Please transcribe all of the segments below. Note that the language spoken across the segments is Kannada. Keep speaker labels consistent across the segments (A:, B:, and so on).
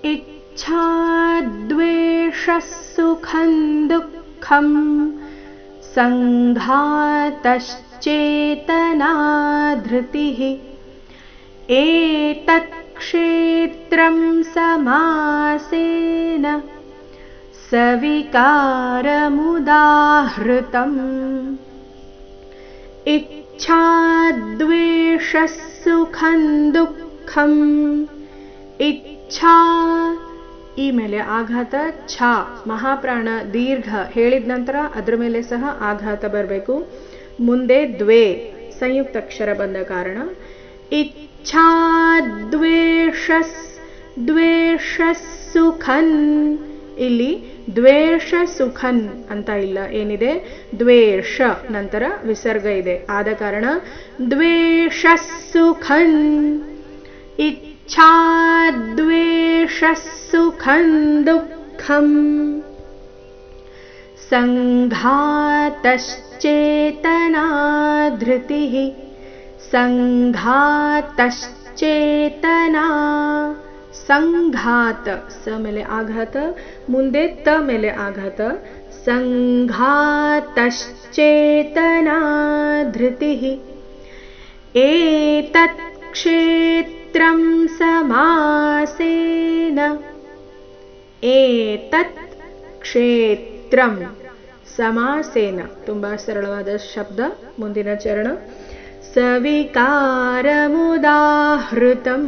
A: इच्छा द्वेषः सुखं दुःखं संघातश्चेतना धृतिः एतत् क्षेत्रं समासेन सविकारमुदाहृतम् इच्छा द्वेषः सुखं दुःखಂ ಇಚ್ಛಾ ಈ ಮೇಲೆ ಆಘಾತ ಛಾ ಮಹಾಪ್ರಾಣ ದೀರ್ಘ ಹೇಳಿದ ನಂತರ ಅದರ ಮೇಲೆ ಸಹ ಆಘಾತ ಬರಬೇಕು. ಮುಂದೆ ದ್ವೇ ಸಂಯುಕ್ತ ಅಕ್ಷರ ಬಂದ ಕಾರಣ ಇಚ್ಛಾ ದ್ವೇಷ ಸುಖನ್. ಇಲ್ಲಿ ದ್ವೇಷ ಸುಖನ್ ಅಂತ ಇಲ್ಲ, ಏನಿದೆ ದ್ವೇಷ ನಂತರ ವಿಸರ್ಗ ಇದೆ, ಆದ ಕಾರಣ ದ್ವೇಷ ಸುಖನ್. ಇಚ್ಛಾ ದ್ವೇಷ ಸುಖಂ ದುಃಖಂ ಸಂಘಾತಶ್ಚೇತನಾ ಧೃತಿಃ ಸಂಘಾತಶ್ಚೇತನಾ ಸಂಘಾತ ಸ ಮೇಲೆ ಆಘಾತ, ಮುಂದೆ ತ ಮೇಲೆ ಆಘಾತ. ಸಂಘಾತಶ್ಚೇತನಾ ಧೃತಿಃ ಏತತ್ ಕ್ಷೇತ್ರಂ ಸಮಾಸೇನ ಏತತ್ ಕ್ಷೇತ್ರಂ ಸಮಾಸೇನ ತುಂಬಾ ಸರಳವಾದ ಶಬ್ದ. ಮುಂದಿನ ಚರಣ ಸವಿಕಾರಮುದಾಹೃತಂ.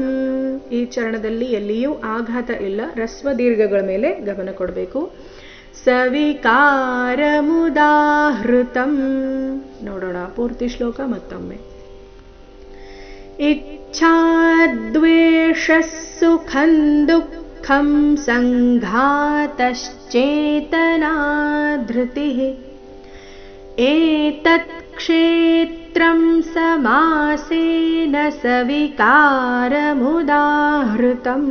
A: ಈ ಚರಣದಲ್ಲಿ ಎಲ್ಲಿಯೂ ಆಘಾತ ಇಲ್ಲ, ರಸ್ವ ದೀರ್ಘಗಳ ಮೇಲೆ ಗಮನ ಕೊಡಬೇಕು. ಸವಿಕಾರಮುದಾಹೃತಂ. ನೋಡೋಣ ಪೂರ್ತಿ ಶ್ಲೋಕ ಮತ್ತೊಮ್ಮೆ. ಇಚ್ಛಾ ದ್ವೇಷ ಸುಖಂ ದುಃಖಂ ಸಂಘಾತಶ್ಚೇತನಾ ಧೃತಿಃ ಏತತ್ ಕ್ಷೇತ್ರಂ ಸಮಾಸೇನ ಸವಿಕಾರಮುದಾಹೃತಂ.